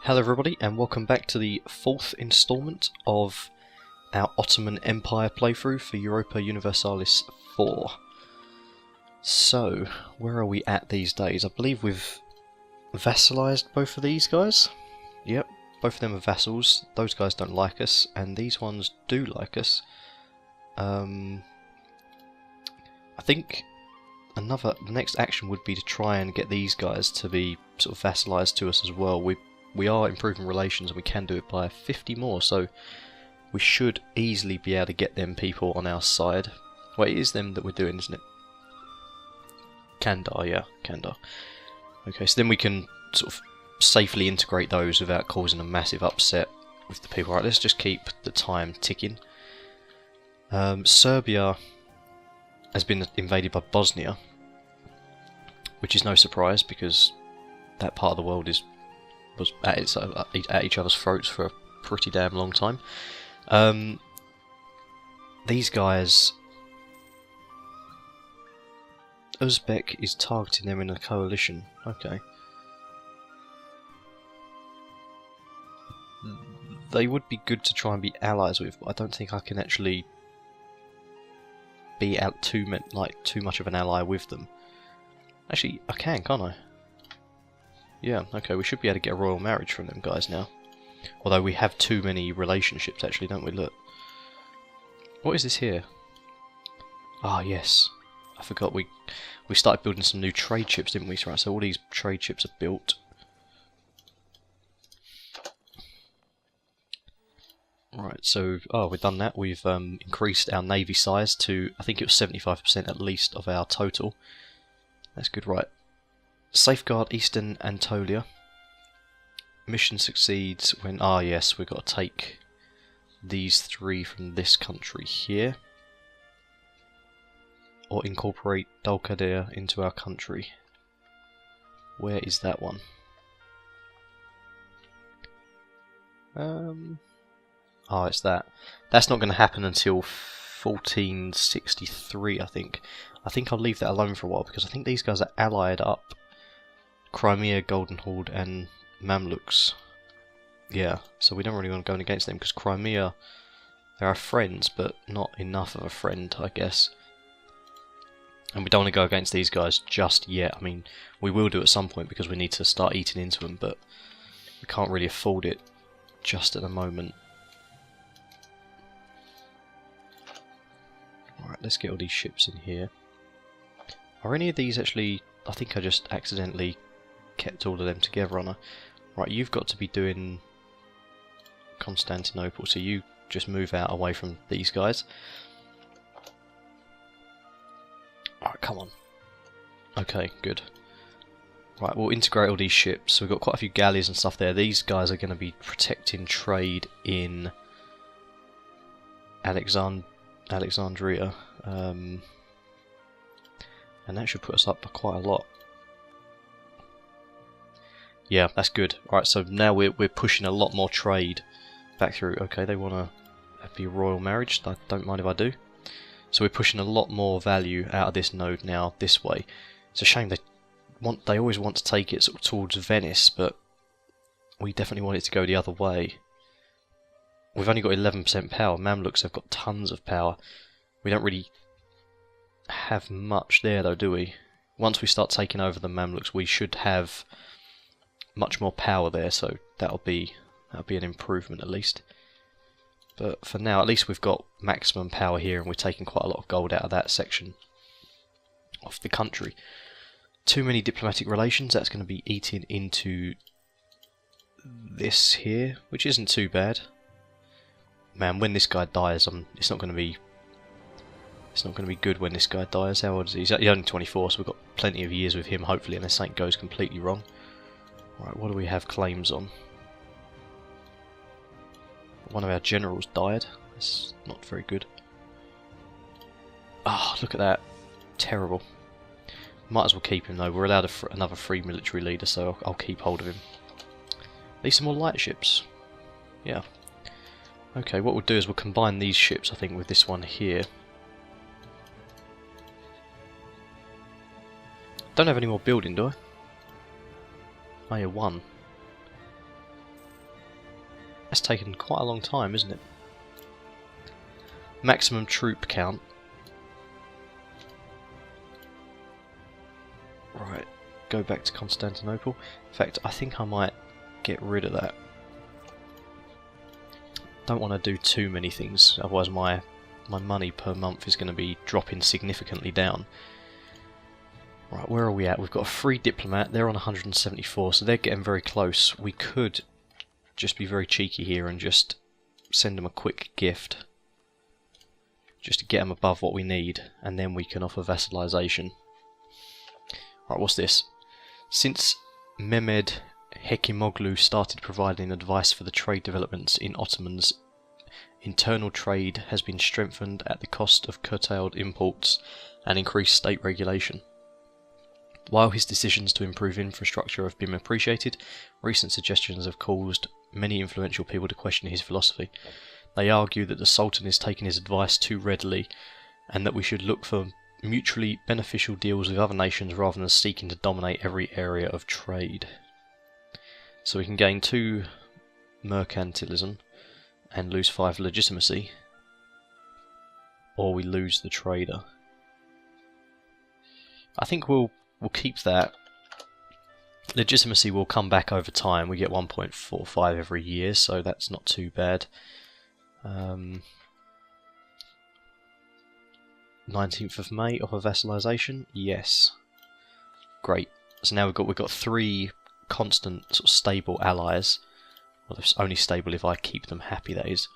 Hello everybody and welcome back to the fourth instalment of our Ottoman Empire playthrough for Europa Universalis IV. So, where are we at these days? I believe we've vassalized both of these guys. Yep, both of them are vassals. Those guys don't like us, and these ones do like us. I think the next action would be to try and get these guys to be sort of vassalized to us as well. We are improving relations and we can do it by 50 more, so we should easily be able to get them people on our side. Wait, it is them that we're doing, isn't it? Kandar, yeah, Kandar. Okay, so then we can sort of safely integrate those without causing a massive upset with the people. Right, let's just keep the time ticking. Serbia has been invaded by Bosnia, which is no surprise because that part of the world was at each other's throats for a pretty damn long time. These guys, Uzbek is targeting them in a coalition. Okay. They would be good to try and be allies with, but I don't think I can actually be out too much of an ally with them. Actually, I can, can't I? Yeah, okay, we should be able to get a royal marriage from them guys now. Although we have too many relationships actually, don't we? Look. What is this here? Ah, yes. I forgot we started building some new trade ships, didn't we? Right, so all these trade ships are built. Right, so, we've done that. We've increased our navy size to, I think it was 75% at least of our total. That's good, right. Safeguard Eastern Anatolia. Mission succeeds when, yes, we've got to take these three from this country here. Or incorporate Dalkadir into our country. Where is that one? It's that. That's not going to happen until 1463, I think. I think I'll leave that alone for a while because I think these guys are allied up. Crimea, Golden Horde, and Mamluks. Yeah, so we don't really want to go against them because Crimea, they're our friends, but not enough of a friend, I guess. And we don't want to go against these guys just yet. I mean, we will do at some point because we need to start eating into them, but we can't really afford it just at the moment. Alright, let's get all these ships in here. Are any of these actually... I think I just accidentally kept all of them together on a... Right, you've got to be doing Constantinople, so you just move out away from these guys. Alright, come on. Okay, good. Right, we'll integrate all these ships. So we've got quite a few galleys and stuff there. These guys are going to be protecting trade in Alexandria. And that should put us up by quite a lot. Yeah, that's good. Right, so now we're pushing a lot more trade back through. Okay, they want to be royal marriage. I don't mind if I do. So we're pushing a lot more value out of this node now this way. It's a shame they always want to take it sort of towards Venice, but we definitely want it to go the other way. We've only got 11% power. Mamluks have got tons of power. We don't really have much there though, do we? Once we start taking over the Mamluks, we should have much more power there, so that'll be an improvement at least. But for now, at least we've got maximum power here, and we're taking quite a lot of gold out of that section of the country. Too many diplomatic relations. That's going to be eating into this here, which isn't too bad. Man, when this guy dies, it's not going to be good when this guy dies. How old is he? He's only 24, so we've got plenty of years with him, hopefully, unless something goes completely wrong. Right, what do we have claims on? One of our generals died. That's not very good. Oh, look at that. Terrible. Might as well keep him though. We're allowed another free military leader, so I'll keep hold of him. Need some more light ships. Yeah. Okay, what we'll do is we'll combine these ships, I think, with this one here. Don't have any more building, do I? Oh yeah, one. That's taken quite a long time, isn't it? Maximum troop count. Right, go back to Constantinople. In fact, I think I might get rid of that. Don't want to do too many things, otherwise my money per month is going to be dropping significantly down. Right, where are we at? We've got a free diplomat, they're on 174, so they're getting very close. We could just be very cheeky here and just send them a quick gift. Just to get them above what we need, and then we can offer vassalization. Right, what's this? Since Mehmed Hekimoglu started providing advice for the trade developments in Ottomans, internal trade has been strengthened at the cost of curtailed imports and increased state regulation. While his decisions to improve infrastructure have been appreciated, recent suggestions have caused many influential people to question his philosophy. They argue that the Sultan is taking his advice too readily, and that we should look for mutually beneficial deals with other nations rather than seeking to dominate every area of trade. So we can gain 2 mercantilism and lose 5 legitimacy, or we lose the trader. I think we'll keep that. Legitimacy will come back over time. We get 1.45 every year, so that's not too bad. 19th of May, offer vassalization. Yes, great. So now we've got 3 constant, sort of stable allies. Well, they're only stable if I keep them happy, that is.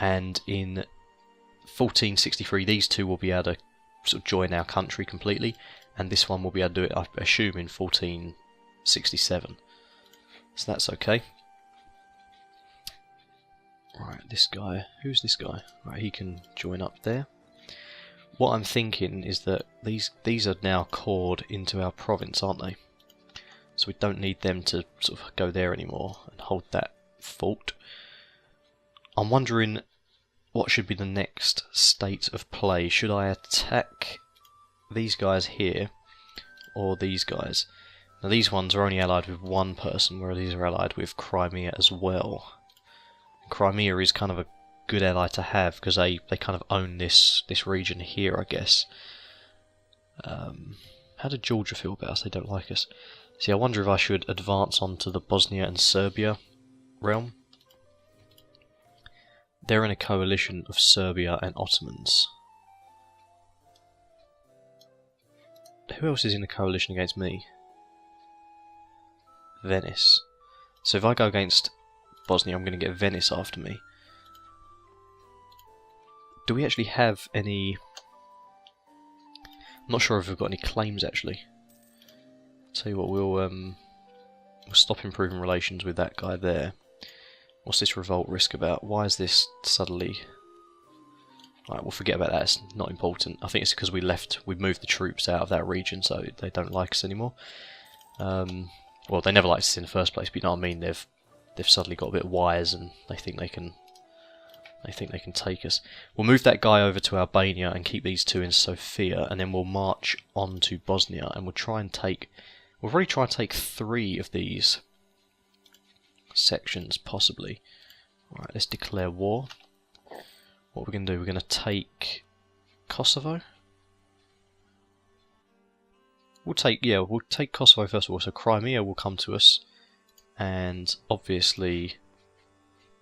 And in 1463, these 2 will be able to sort of join our country completely, and this one will be able to do it, I assume, in 1467. So that's okay. Right, this guy. Who's this guy? Right, he can join up there. What I'm thinking is that these are now cored into our province, aren't they? So we don't need them to sort of go there anymore and hold that fort. I'm wondering what should be the next state of play. Should I attack these guys here or these guys? Now these ones are only allied with 1 person, whereas these are allied with Crimea as well. Crimea is kind of a good ally to have because they kind of own this region here, I guess. How did Georgia feel about us? They don't like us. See, I wonder if I should advance onto the Bosnia and Serbia realm. They're in a coalition of Serbia and Ottomans. Who else is in a coalition against me? Venice. So if I go against Bosnia, I'm going to get Venice after me. Do we actually have any... I'm not sure if we've got any claims actually. Tell you what, we'll stop improving relations with that guy there. What's this revolt risk about? Why is this suddenly... Alright, we'll forget about that, it's not important. I think it's because we moved the troops out of that region, so they don't like us anymore. Well, they never liked us in the first place, but you know what I mean, they've suddenly got a bit wise and they think they can take us. We'll move that guy over to Albania and keep these 2 in Sofia, and then we'll march on to Bosnia, and we'll probably try and take 3 of these sections, possibly. Alright, let's declare war. What we're going to do, we're going to take Kosovo. We'll take Kosovo first of all, so Crimea will come to us, and obviously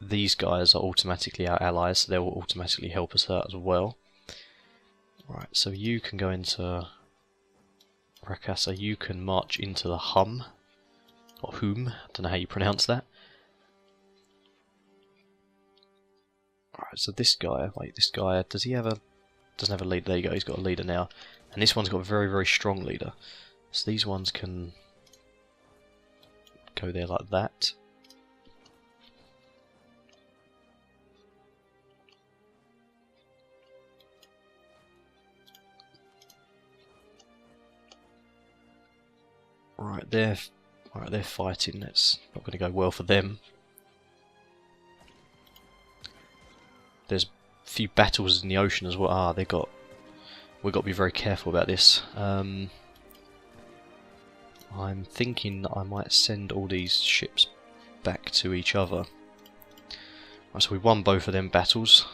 these guys are automatically our allies, so they will automatically help us out as well. Right, so you can go into Rakasa, you can march into the Hum, or Hum, I don't know how you pronounce that. Alright, so this guy, does he have a... doesn't have a leader, there you go, he's got a leader now. And this one's got a very, very strong leader. So these ones can go there like that. Right, they're fighting. That's not going to go well for them. There's a few battles in the ocean as well. We've got to be very careful about this. I'm thinking that I might send all these ships back to each other. Right, so we won both of them battles.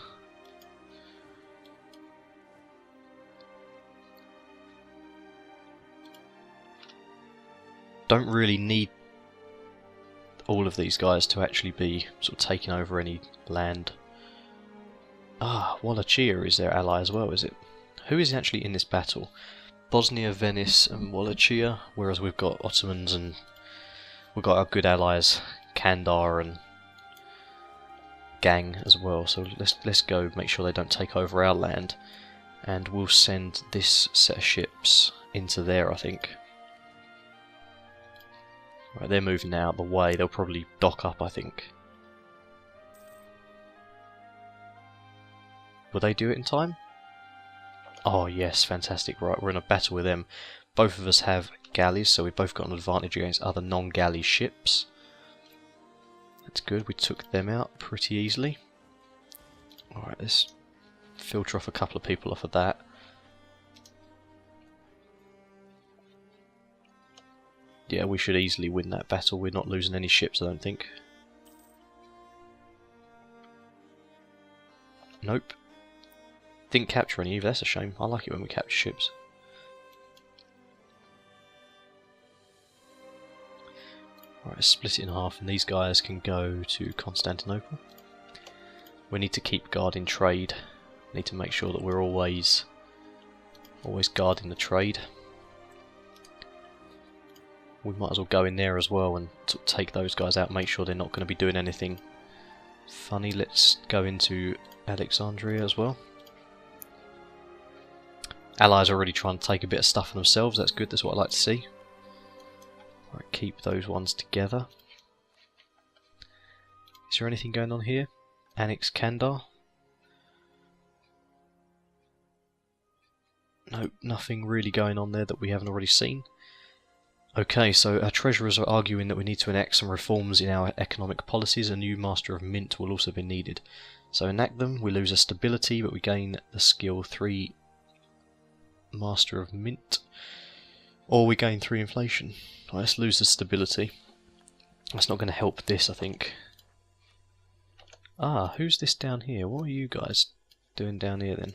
Don't really need all of these guys to actually be sort of taking over any land. Ah, Wallachia is their ally as well, is it? Who is actually in this battle? Bosnia, Venice and Wallachia, whereas we've got Ottomans and we've got our good allies Kandar and Gang as well. So let's go make sure they don't take over our land, and we'll send this set of ships into there, I think. Right, they're moving out of the way. They'll probably dock up, I think. Will they do it in time? Oh yes, fantastic. Right, we're in a battle with them. Both of us have galleys, so we've both got an advantage against other non-galley ships. That's good, we took them out pretty easily. Alright, let's filter off a couple of people off of that. Yeah, we should easily win that battle. We're not losing any ships, I don't think. Nope. Didn't capture any either, that's a shame. I like it when we capture ships. Alright, split it in half and these guys can go to Constantinople. We need to keep guarding trade. We need to make sure that we're always guarding the trade. We might as well go in there as well and take those guys out, make sure they're not going to be doing anything funny. Let's go into Alexandria as well. Allies are already trying to take a bit of stuff for themselves, that's good, that's what I like to see. Right, keep those ones together. Is there anything going on here? Annex Kandar? No, nothing really going on there that we haven't already seen. Okay, so our treasurers are arguing that we need to enact some reforms in our economic policies. A new Master of Mint will also be needed. So enact them, we lose a stability, but we gain the skill 3 Master of Mint. Or we gain 3 inflation. Right, let's lose the stability. That's not going to help this, I think. Ah, who's this down here? What are you guys doing down here then?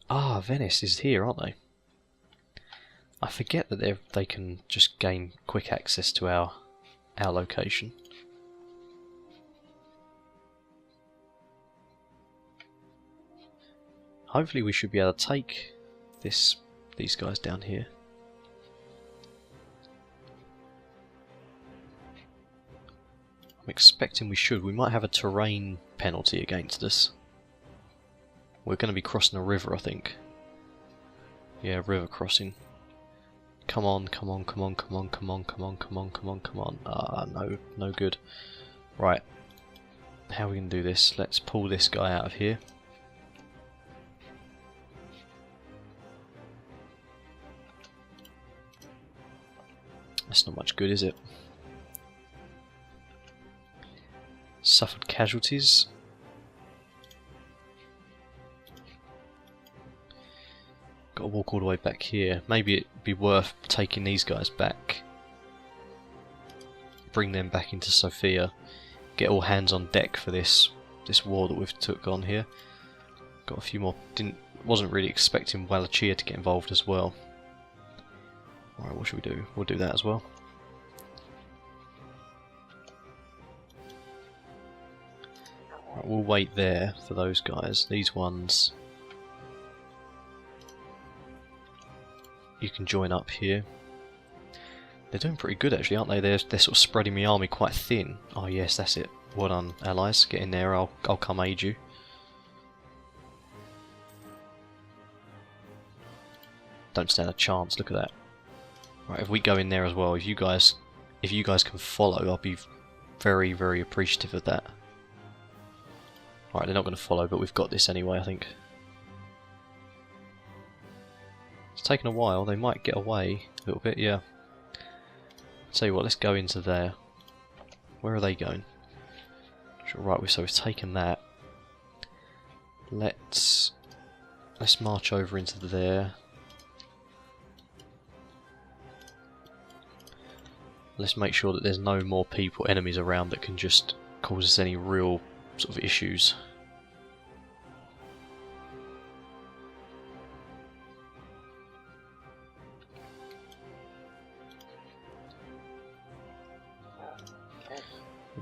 Ah, Venice is here, aren't they? I forget that they can just gain quick access to our location. Hopefully we should be able to take these guys down here. I'm expecting we should. We might have a terrain penalty against us. We're going to be crossing a river, I think. Yeah, river crossing. Come on, come on, come on, come on, come on, come on, come on, come on, come on. Ah, no, no good. Right. How are we going to do this? Let's pull this guy out of here. That's not much good, is it? Suffered casualties. Got to walk all the way back here. Maybe it'd be worth taking these guys back. Bring them back into Sofia. Get all hands on deck for this war that we've took on here. Got a few more. Wasn't really expecting Wallachia to get involved as well. Alright, what should we do? We'll do that as well. Right, we'll wait there for those guys. These ones you can join up here. They're doing pretty good actually, aren't they? They're sort of spreading the army quite thin. Oh yes, that's it. Well done, allies. Get in there. I'll come aid you. Don't stand a chance. Look at that. Right, if we go in there as well, if you guys can follow, I'll be very, very appreciative of that. Right, they're not going to follow, but we've got this anyway, I think. It's taken a while. They might get away a little bit, yeah. Tell you what, let's go into there. Where are they going? Right, so we've taken that. Let's march over into there. Let's make sure that there's no more enemies around that can just cause us any real sort of issues.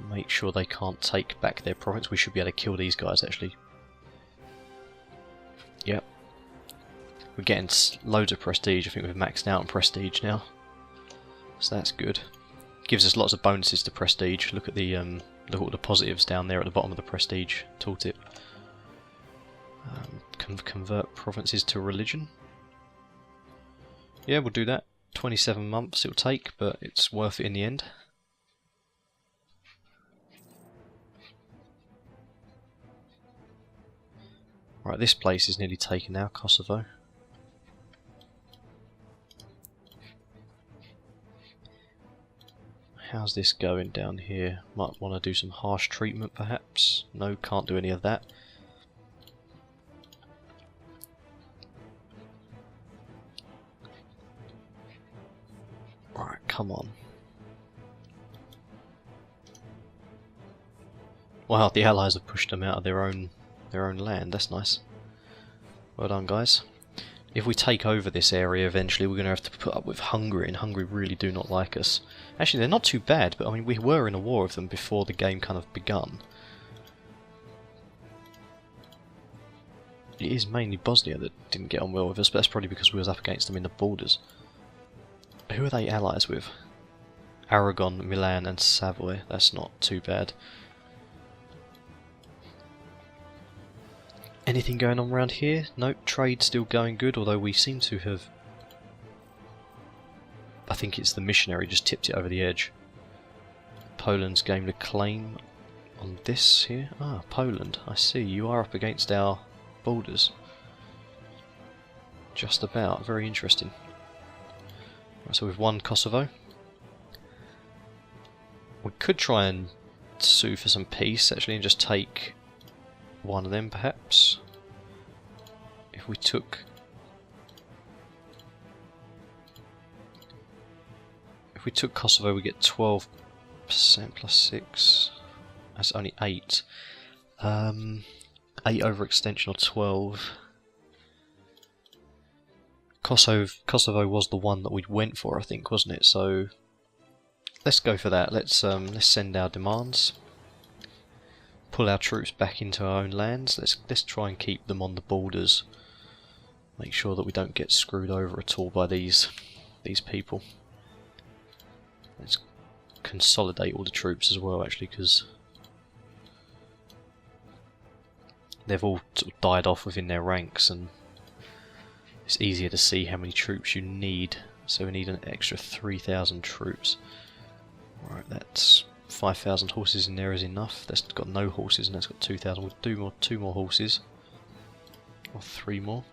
Make sure they can't take back their province. We should be able to kill these guys actually. Yep. We're getting loads of prestige. I think we've maxed out on prestige now. So that's good. Gives us lots of bonuses to prestige. Look at all the positives down there at the bottom of the prestige tooltip. Convert provinces to religion. Yeah, we'll do that. 27 months it'll take, but it's worth it in the end. Right, this place is nearly taken now, Kosovo. How's this going down here? Might want to do some harsh treatment perhaps. No, can't do any of that. Right, come on. Wow, the Allies have pushed them out of their own land. That's nice. Well done, guys. If we take over this area eventually, we're going to have to put up with Hungary, and Hungary really do not like us. Actually, they're not too bad, but I mean, we were in a war with them before the game kind of begun. It is mainly Bosnia that didn't get on well with us, but that's probably because we was up against them in the borders. Who are they allies with? Aragon, Milan and Savoy. That's not too bad. Anything going on around here? Nope, trade still going good, although we seem to have... I think it's the missionary just tipped it over the edge. Poland's gained a claim on this here. Ah, Poland, I see, you are up against our borders. Just about, very interesting. Right, so we've won Kosovo. We could try and sue for some peace actually and just take one of them perhaps. If we took Kosovo, we get 12% plus 6. That's only 8. 8 over extension or 12. Kosovo was the one that we went for, I think, wasn't it? So let's go for that. Let's send our demands. Pull our troops back into our own lands. Let's try and keep them on the borders. Make sure that we don't get screwed over at all by these people. Let's consolidate all the troops as well, actually, because they've all sort of died off within their ranks, and it's easier to see how many troops you need. So we need an extra 3,000 troops. Right, that's 5,000 horses in there is enough. That's got no horses and that's got 2,000. We'll do two more horses. Or 3 more.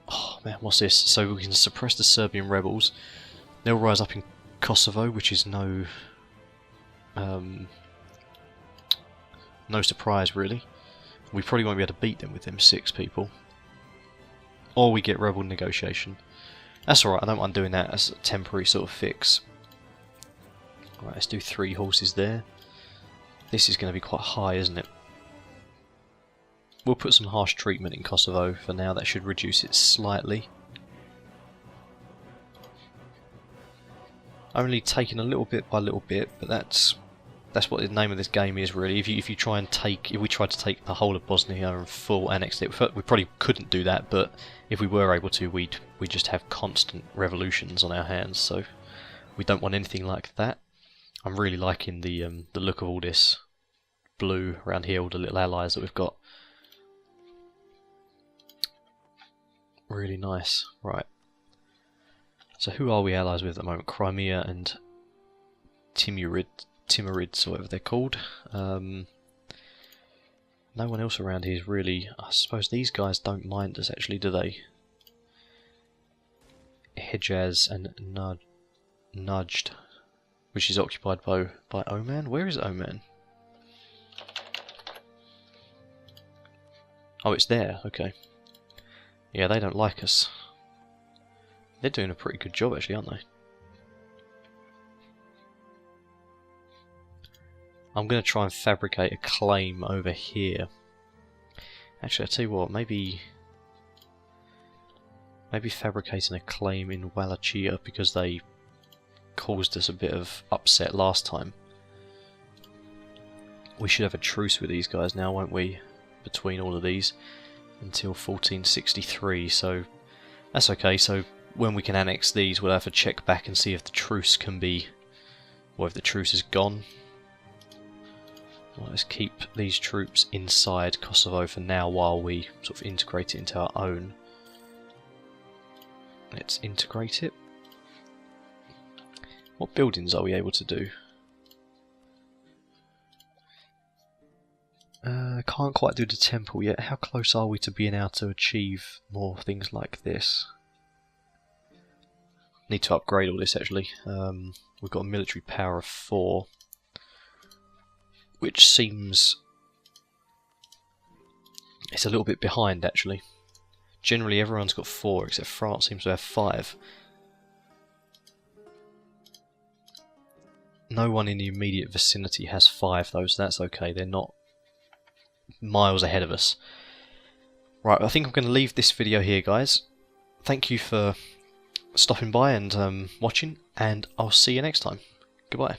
Oh man, what's this? So we can suppress the Serbian rebels. They'll rise up in Kosovo, which is no surprise really. We probably won't be able to beat them with them 6 people. Or we get rebel negotiation. That's alright, I don't mind doing that as a temporary sort of fix. Right, let's do 3 horses there. This is going to be quite high, isn't it? We'll put some harsh treatment in Kosovo for now. That should reduce it slightly. Only taking a little bit by little bit, but that's what the name of this game is really. If we tried to take the whole of Bosnia and full annex it, we probably couldn't do that. But if we were able to, we'd just have constant revolutions on our hands. So we don't want anything like that. I'm really liking the look of all this blue around here, all the little allies that we've got. Really nice. Right. So who are we allies with at the moment? Crimea and Timurids, or whatever they're called. No one else around here is really... I suppose these guys don't mind us actually, do they? Hejaz and Najd, which is occupied by Oman. Where is Oman? Oh, it's there. Okay. Yeah, they don't like us. They're doing a pretty good job actually, aren't they? I'm going to try and fabricate a claim over here. Actually, I'll tell you what, maybe fabricating a claim in Wallachia, because they caused us a bit of upset last time. We should have a truce with these guys now, won't we? Between all of these until 1463, so that's okay. So when we can annex these, we'll have to check back and see if the truce can be, or if the truce is gone. Well, let's keep these troops inside Kosovo for now while we sort of integrate it into our own. Let's integrate it. What buildings are we able to do? Can't quite do the temple yet. How close are we to being able to achieve more things like this? Need to upgrade all this actually. We've got a military power of 4, which seems it's a little bit behind actually. Generally everyone's got 4 except France seems to have 5. No one in the immediate vicinity has 5 though, so that's okay. They're not miles ahead of us. Right, I think I'm going to leave this video here, guys. Thank you for stopping by and watching, and I'll see you next time. Goodbye.